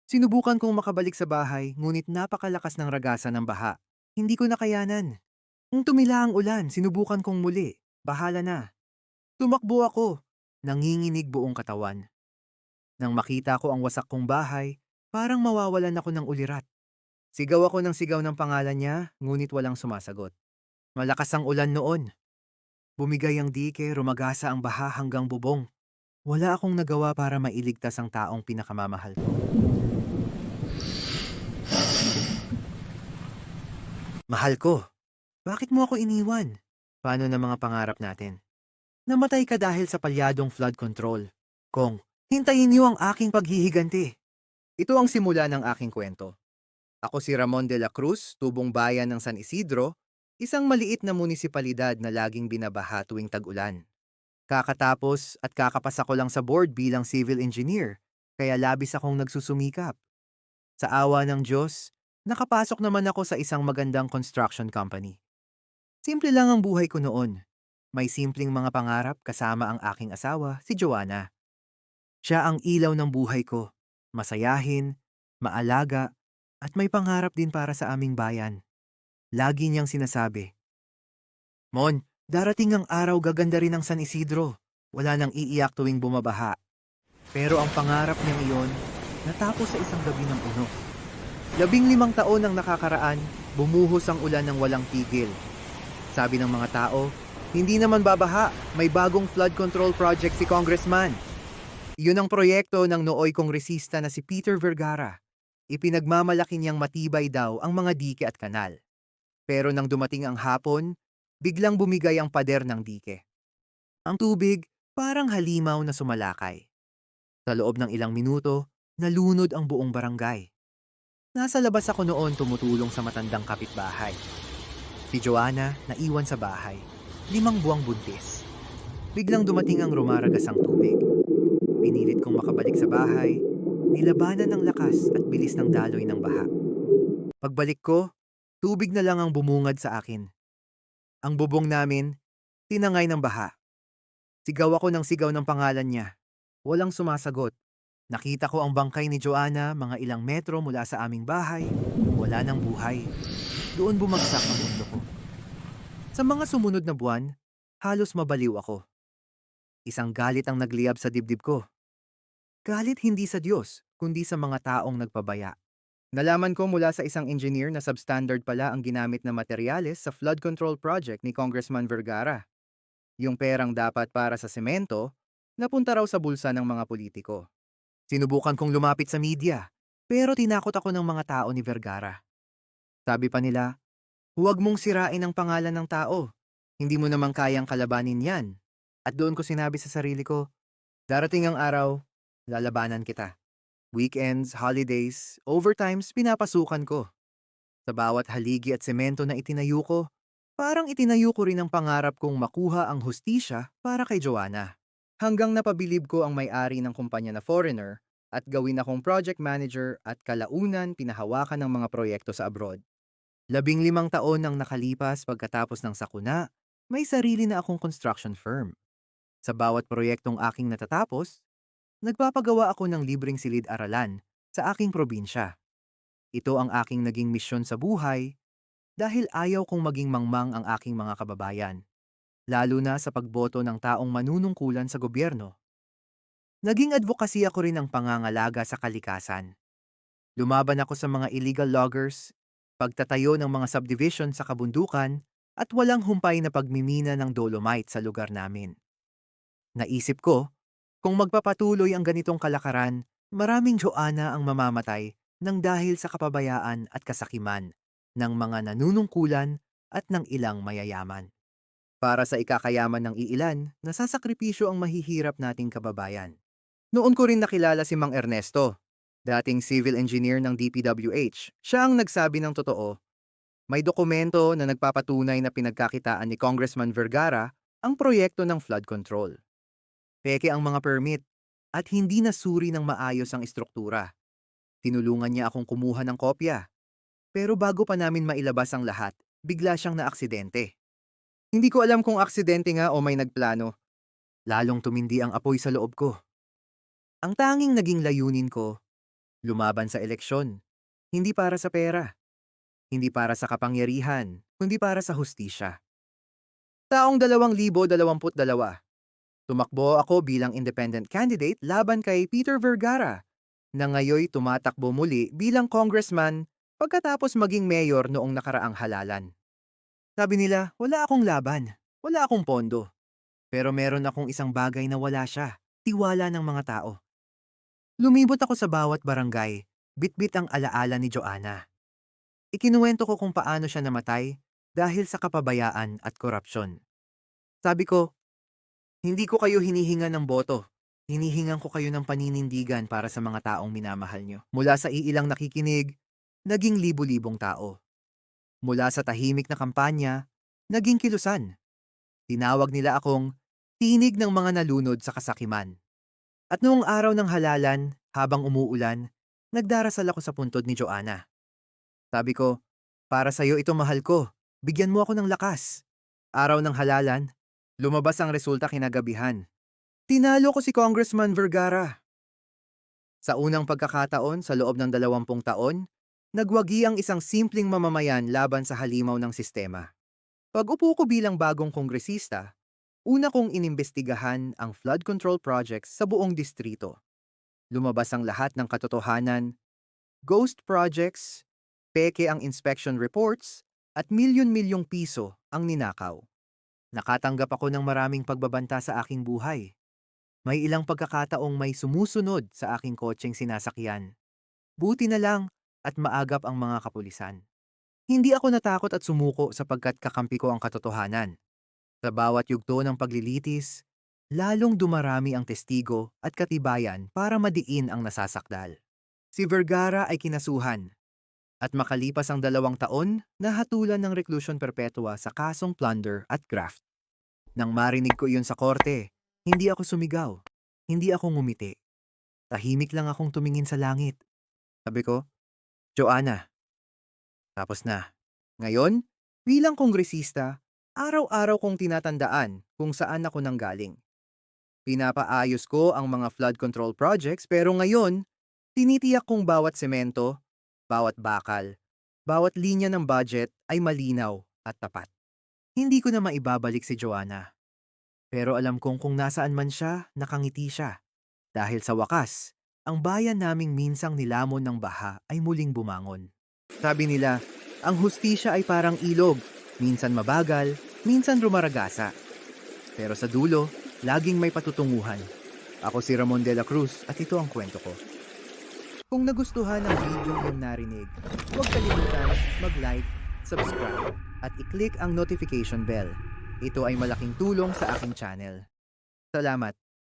Sinubukan kong makabalik sa bahay, ngunit napakalakas ng ragasan ng baha. Hindi ko nakayanan. Nung tumila ang ulan, sinubukan kong muli. Bahala na. Tumakbo ako. Nanginginig buong katawan. Nang makita ko ang wasak kong bahay, parang mawawalan ako ng ulirat. Sigaw ako ng sigaw ng pangalan niya, ngunit walang sumasagot. Malakas ang ulan noon. Bumigay ang dike, rumagasa ang baha hanggang bubong. Wala akong nagawa para mailigtas ang taong pinakamamahal ko. Mahal ko, bakit mo ako iniwan? Paano na mga pangarap natin? Namatay ka dahil sa palyadong flood control. Kong, hintayin niyo ang aking paghihiganti. Ito ang simula ng aking kwento. Ako si Ramon de la Cruz, tubong bayan ng San Isidro, isang maliit na munisipalidad na laging binabaha tuwing tag-ulan. Kakatapos at kakapasa ko lang sa board bilang civil engineer, kaya labis akong nagsusumikap. Sa awa ng Diyos, nakapasok naman ako sa isang magandang construction company. Simple lang ang buhay ko noon. May simpleng mga pangarap kasama ang aking asawa, si Joanna. Siya ang ilaw ng buhay ko. Masayahin, maalaga, at may pangarap din para sa aming bayan. Lagi niyang sinasabi, Mon, darating ang araw gaganda rin ang San Isidro. Wala nang iiyak tuwing bumabaha. Pero ang pangarap niyang iyon, natapos sa isang gabi ng uno. 15 taon ang nakakaraan, bumuhos ang ulan ng walang tigil. Sabi ng mga tao, hindi naman babaha, may bagong flood control project si Congressman. Iyon ang proyekto ng nooy kongresista na si Peter Vergara. Ipinagmamalaki niyang matibay daw ang mga dike at kanal. Pero nang dumating ang hapon, biglang bumigay ang pader ng dike. Ang tubig parang halimaw na sumalakay. Sa loob ng ilang minuto, nalunod ang buong barangay. Nasa labas ako noon tumutulong sa matandang kapitbahay. Si Joanna naiwan sa bahay, 5 buwang buntis. Biglang dumating ang rumaragasang tubig. Pinilit kong makabalik sa bahay, nilabanan ng lakas at bilis ng daloy ng baha. Pagbalik ko, tubig na lang ang bumungad sa akin. Ang bubong namin, tinangay ng baha. Sigaw ako ng sigaw ng pangalan niya. Walang sumasagot. Nakita ko ang bangkay ni Joanna mga ilang metro mula sa aming bahay. Wala nang buhay. Doon bumagsak ang mundo ko. Sa mga sumunod na buwan, halos mabaliw ako. Isang galit ang nagliyab sa dibdib ko. Galit hindi sa Diyos, kundi sa mga taong nagpabaya. Nalaman ko mula sa isang engineer na substandard pala ang ginamit na materyales sa flood control project ni Congressman Vergara. Yung perang dapat para sa semento, napunta raw sa bulsa ng mga politiko. Sinubukan kong lumapit sa media, pero tinakot ako ng mga tao ni Vergara. Sabi pa nila, huwag mong sirain ang pangalan ng tao. Hindi mo namang kayang kalabanin yan. At doon ko sinabi sa sarili ko, darating ang araw, lalabanan kita. Weekends, holidays, overtimes, pinapasukan ko. Sa bawat haligi at semento na itinayo ko, parang itinayo ko rin ang pangarap kong makuha ang hustisya para kay Joanna. Hanggang napabilib ko ang may-ari ng kumpanya na foreigner at gawin akong project manager at kalaunan pinahawakan ng mga proyekto sa abroad. 15 taon nang nakalipas pagkatapos ng sakuna, may sarili na akong construction firm. Sa bawat proyektong aking natatapos, nagpapagawa ako ng libreng silid-aralan sa aking probinsya. Ito ang aking naging misyon sa buhay dahil ayaw kong maging mangmang ang aking mga kababayan, lalo na sa pagboto ng taong manunungkulan sa gobyerno. Naging advocacy ako rin ng pangangalaga sa kalikasan. Lumaban ako sa mga illegal loggers, pagtatayo ng mga subdivision sa kabundukan, at walang humpay na pagmimina ng dolomite sa lugar namin. Naisip ko, kung magpapatuloy ang ganitong kalakaran, maraming Joanna ang mamamatay ng dahil sa kapabayaan at kasakiman ng mga nanunungkulan at ng ilang mayayaman. Para sa ikakayaman ng iilan, nasasakripisyo ang mahihirap nating kababayan. Noon ko rin nakilala si Mang Ernesto, dating civil engineer ng DPWH. Siya ang nagsabi ng totoo. May dokumento na nagpapatunay na pinagkakitaan ni Congressman Vergara ang proyekto ng flood control. Peke ang mga permit at hindi nasuri ng maayos ang istruktura. Tinulungan niya akong kumuha ng kopya. Pero bago pa namin mailabas ang lahat, bigla siyang naaksidente. Hindi ko alam kung aksidente nga o may nagplano. Lalong tumindi ang apoy sa loob ko. Ang tanging naging layunin ko, Lumaban sa eleksyon. Hindi para sa pera. Hindi para sa kapangyarihan, kundi para sa hustisya. Taong 2022, tumakbo ako bilang independent candidate laban kay Peter Vergara, na ngayoy tumatakbo muli bilang congressman pagkatapos maging mayor noong nakaraang halalan. Sabi nila, wala akong laban, wala akong pondo. Pero meron akong isang bagay na wala siya, tiwala ng mga tao. Lumibot ako sa bawat barangay, bitbit ang alaala ni Joanna. Ikinuwento ko kung paano siya namatay dahil sa kapabayaan at korupsyon. Sabi ko, hindi ko kayo hinihingan ng boto. Hinihingan ko kayo ng paninindigan para sa mga taong minamahal nyo. Mula sa iilang nakikinig, naging libu-libong tao. Mula sa tahimik na kampanya, naging kilusan. Tinawag nila akong tinig ng mga nalunod sa kasakiman. At noong araw ng halalan, habang umuulan, nagdarasal ako sa puntod ni Joanna. Sabi ko, para sa'yo ito mahal ko, bigyan mo ako ng lakas. Araw ng halalan, lumabas ang resulta kinagabihan. Tinalo ko si Congressman Vergara. Sa unang pagkakataon sa loob ng 20 taon, nagwagi ang isang simpleng mamamayan laban sa halimaw ng sistema. Pag-upo ko bilang bagong kongresista, una kong inimbestigahan ang flood control projects sa buong distrito. Lumabas ang lahat ng katotohanan, ghost projects, peke ang inspection reports, at milyon-milyong piso ang ninakaw. Nakatanggap ako ng maraming pagbabanta sa aking buhay. May ilang pagkakataong may sumusunod sa aking kotseng sinasakyan. Buti na lang at maagap ang mga kapulisan. Hindi ako natakot at sumuko sapagkat kakampi ko ang katotohanan. Sa bawat yugto ng paglilitis, lalong dumarami ang testigo at katibayan para madiin ang nasasakdal. Si Vergara ay kinasuhan at makalipas ang 2 taon, nahatulan ng reclusion perpetua sa kasong plunder at graft. Nang marinig ko iyon sa korte, hindi ako sumigaw, hindi ako ngumiti. Tahimik lang akong tumingin sa langit. Sabi ko, Joanna, tapos na. Ngayon, bilang kongresista, araw-araw kong tinatandaan kung saan ako nanggaling. Pinapaayos ko ang mga flood control projects pero ngayon, tinitiyak kong bawat semento, bawat bakal, bawat linya ng budget ay malinaw at tapat. Hindi ko na maibabalik si Joanna. Pero alam kong kung nasaan man siya, nakangiti siya. Dahil sa wakas, ang bayan naming minsang nilamon ng baha ay muling bumangon. Sabi nila, ang hustisya ay parang ilog, minsan mabagal, minsan rumaragasa. Pero sa dulo, laging may patutunguhan. Ako si Ramon de la Cruz at ito ang kwento ko. Kung nagustuhan ang video yung narinig, huwag kalimutan mag-like, subscribe, at i-click ang notification bell. Ito ay malaking tulong sa aking channel. Salamat!